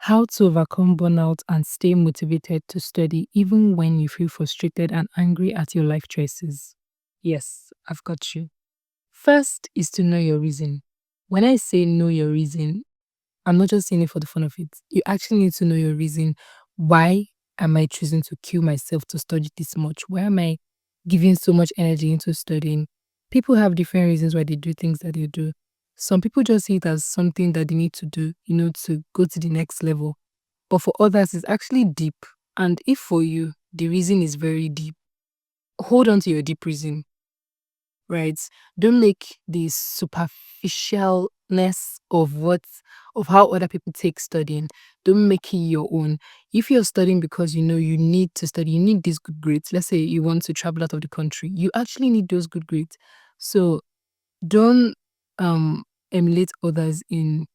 How to overcome burnout and stay motivated to study even when you feel frustrated and angry at your life choices. Yes, I've got you. First is to know your reason. When I say know your reason, I'm not just saying it for the fun of it. You actually need to know your reason. Why am I choosing to kill myself to study this much? Why am I giving so much energy into studying? People have different reasons why they do things that they do. Some people just see it as something that they need to do, to go to the next level. But for others, it's actually deep. And if for you, the reason is very deep, hold on to your deep reason, right? Don't make the superficialness of how other people take studying. Don't make it your own. If you're studying because you know you need to study, you need these good grades. Let's say you want to travel out of the country, you actually need those good grades. So don't um emulate others in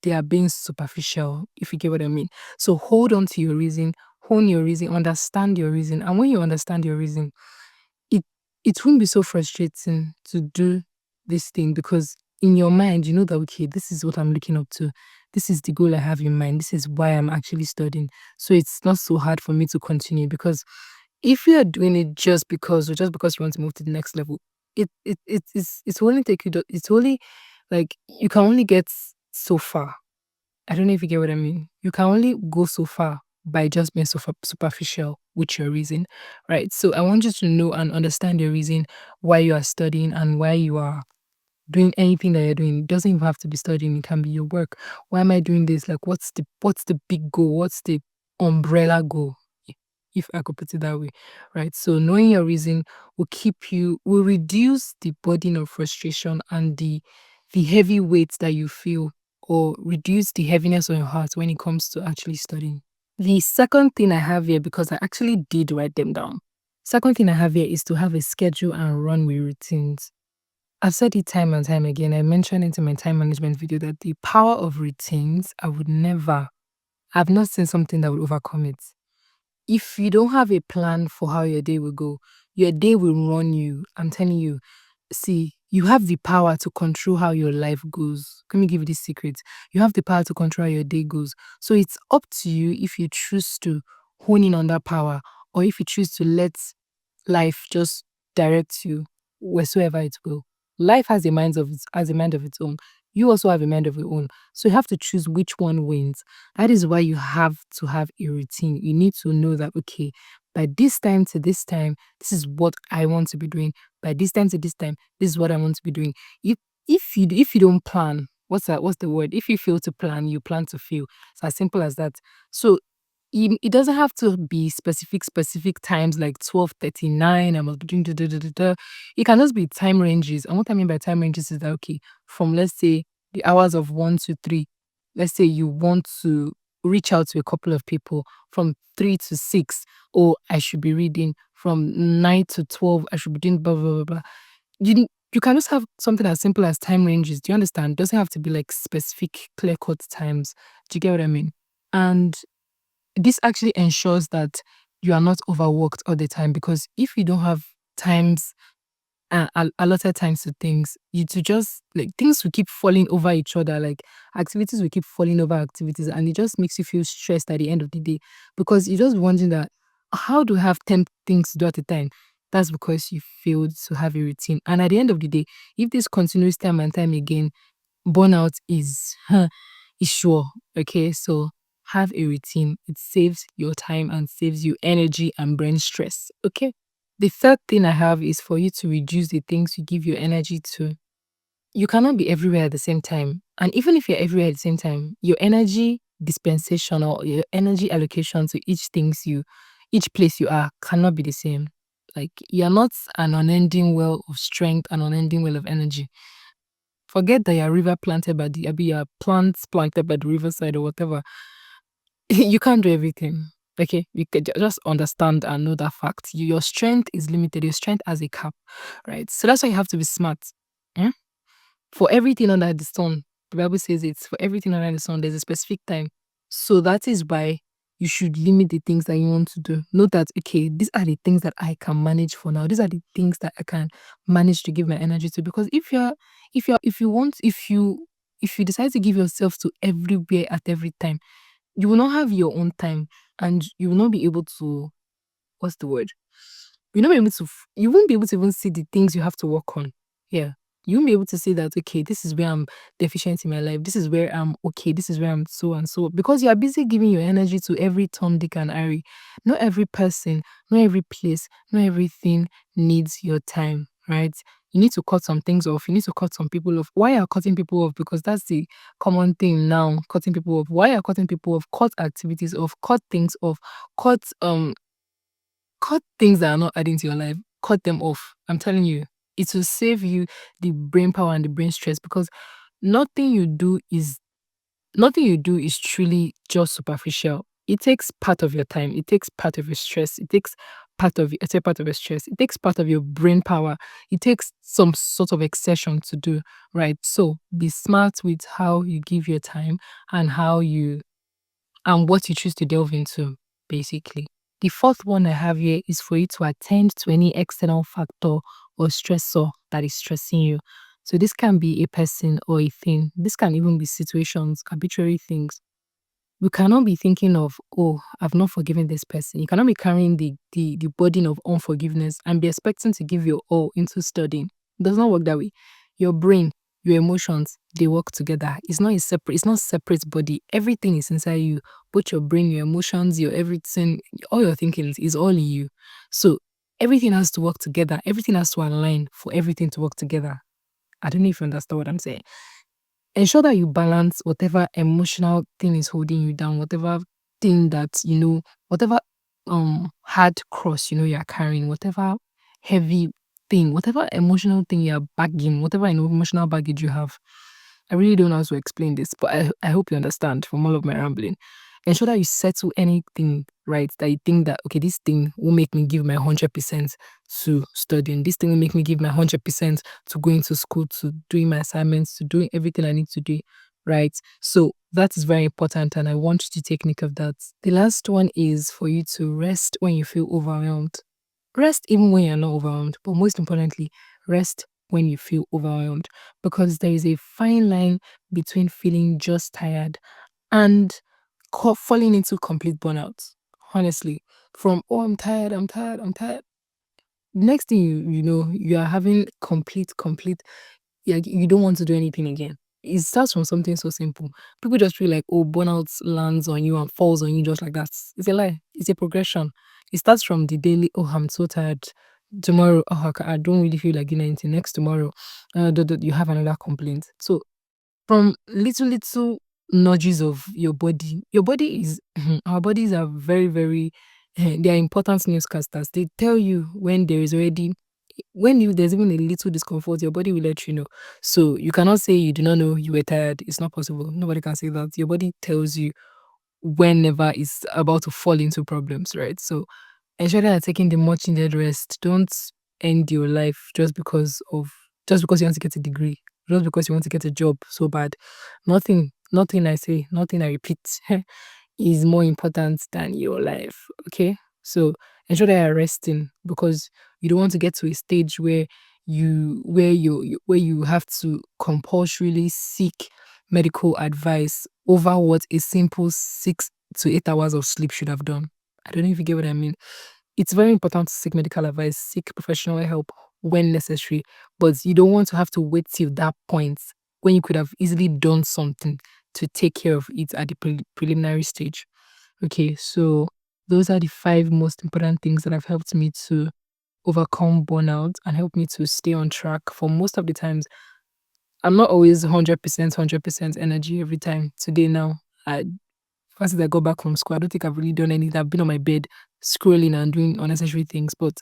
they are being superficial, if you get what I mean. So hold on to your reason, hone your reason, understand your reason. And when you understand your reason, it it won't be so frustrating to do this thing because in your mind you know that okay, this is what I'm looking up to. This is the goal I have in mind. This is why I'm actually studying. So it's not so hard for me to continue because if you are doing it just because you want to move to the next level, it's only take you it's only like you can only get so far. I don't know if you get what I mean. You can only go so far by just being superficial with your reason, right? So I want you to know and understand your reason why you are studying and why you are doing anything that you're doing. It doesn't even have to be studying, it can be your work. Why am I doing this? Like what's the big goal? What's the umbrella goal? If I could put it that way. Right. So knowing your reason will reduce the burden of frustration and the heavy weight that you feel or reduce the heaviness on your heart when it comes to actually studying. The second thing I have here, because I actually did write them down. Second thing I have here is to have a schedule and run with routines. I've said it time and time again. I mentioned it in my time management video that the power of routines, I've not seen something that would overcome it. If you don't have a plan for how your day will go, your day will run you. I'm telling you. See, you have the power to control how your life goes. Let me give you this secret. You have the power to control how your day goes. So it's up to you if you choose to hone in on that power or if you choose to let life just directs you wheresoever it will. Life has a mind of its own. You also have a mind of your own. So you have to choose which one wins. That is why you have to have a routine. You need to know that okay, by this time to this time, this is what I want to be doing. By this time to this time, this is what I want to be doing. If you don't plan, what's the word? If you fail to plan, you plan to fail. It's as simple as that. So it doesn't have to be specific times like 12:39. I must be doing da, da, da, da, da. It can just be time ranges. And what I mean by time ranges is that okay, from let's say the hours of 1 to 3, let's say you want to reach out to a couple of people from 3 to 6, or I should be reading from 9 to 12, I should be doing blah blah blah blah. You can just have something as simple as time ranges. Do you understand? It doesn't have to be like specific clear cut times. Do you get what I mean? And this actually ensures that you are not overworked all the time because if you don't have times allotted times to things, you to just like things will keep falling over each other, like activities will keep falling over activities, and it just makes you feel stressed at the end of the day because you're just wondering that how do I have 10 things to do at a time? That's because you failed to have a routine. And at the end of the day, if this continues time and time again, burnout is sure. Okay, so have a routine. It saves your time and saves you energy and brain stress. Okay. The third thing I have is for you to reduce the things you give your energy to. You cannot be everywhere at the same time. And even if you're everywhere at the same time, your energy dispensation or your energy allocation to each place you are cannot be the same. Like you're not an unending well of strength, an unending well of energy. Forget that you're river planted by the, be your plants planted by the riverside or whatever. You can't do everything. Okay, you can just understand and know that fact. Your strength is limited. Your strength has a cap, right? So that's why you have to be smart. Yeah? For everything under the sun, the Bible says it's for everything under the sun. There's a specific time. So that is why you should limit the things that you want to do. Note that okay, these are the things that I can manage for now. These are the things that I can manage to give my energy to. Because if you decide to give yourself to everywhere at every time You will not have your own time, and you will not be able to, what's the word? You're not able to, you won't be able to even see the things you have to work on. Yeah. You won't be able to see that, okay, this is where I'm deficient in my life. This is where I'm okay. This is where I'm so and so. Because you are busy giving your energy to every Tom, Dick, and Harry. Not every person, not every place, not everything needs your time, right? You need to cut some things off. You need to cut some people off. Why are cutting people off? Because that's the common thing now. Cutting people off. Why are cutting people off? Cut activities off. Cut things off. Cut cut things that are not adding to your life, cut them off. I'm telling you, it will save you the brain power and the brain stress, because nothing you do is nothing you do is truly just superficial. It takes part of your time, it takes part of your stress, it takes part of your stress, it takes part of your brain power, it takes some sort of exertion to do, right? So be smart with how you give your time and how you and what you choose to delve into, basically. The fourth one I have here is for you to attend to any external factor or stressor that is stressing you. So this can be a person or a thing. This can even be situations, arbitrary things. You cannot be thinking of, oh, I've not forgiven this person. You cannot be carrying the burden of unforgiveness and be expecting to give your all into studying. It does not work that way. Your brain, your emotions, they work together. It's not separate body. Everything is inside you. Both your brain, your emotions, your everything, all your thinking is all in you. So everything has to work together. Everything has to align for everything to work together. I don't know if you understand what I'm saying. Ensure that you balance whatever emotional thing is holding you down, whatever thing that, whatever hard cross you're carrying, whatever heavy thing, whatever emotional thing you're bagging, whatever emotional baggage you have. I really don't know how to explain this, but I hope you understand from all of my rambling. Ensure that you settle anything, right? That you think that, okay, this thing will make me give my 100% to studying. This thing will make me give my 100% to going to school, to doing my assignments, to doing everything I need to do, right? So that is very important, and I want you to take note of that. The last one is for you to rest when you feel overwhelmed. Rest even when you're not overwhelmed, but most importantly, rest when you feel overwhelmed, because there is a fine line between feeling just tired and falling into complete burnout. Honestly, from, oh, I'm tired, I'm tired, I'm tired. Next thing you know, you are having complete, you don't want to do anything again. It starts from something so simple. People just feel like, oh, burnout lands on you and falls on you just like that. It's a lie. It's a progression. It starts from the daily, oh, I'm so tired. Tomorrow, oh, I don't really feel like doing anything. Next tomorrow, you have another complaint. So from little nudges of your body is our bodies are very they are important newscasters. They tell you when there is already there's even a little discomfort, your body will let you know. So you cannot say you do not know you were tired. It's not possible. Nobody can say that. Your body tells you whenever it's about to fall into problems, right? So ensure that you're taking the much needed rest. Don't end your life just because you want to get a degree, just because you want to get a job so bad. Nothing I say, nothing I repeat is more important than your life. Okay. So ensure that you're resting, because you don't want to get to a stage where where you have to compulsorily seek medical advice over what a simple 6 to 8 hours of sleep should have done. I don't know if you get what I mean. It's very important to seek medical advice, seek professional help when necessary, but you don't want to have to wait till that point when you could have easily done something to take care of it at the preliminary stage. Okay, so those are the five most important things that have helped me to overcome burnout and help me to stay on track. For most of the times, I'm not always 100% energy every time. Today now, I first I got back from school, I don't think I've really done anything. I've been on my bed scrolling and doing unnecessary things, but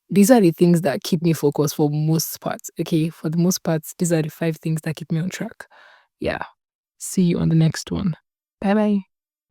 these are the things that keep me focused for most parts. Okay, for the most parts, these are the five things that keep me on track. Yeah. See you on the next one. Bye bye.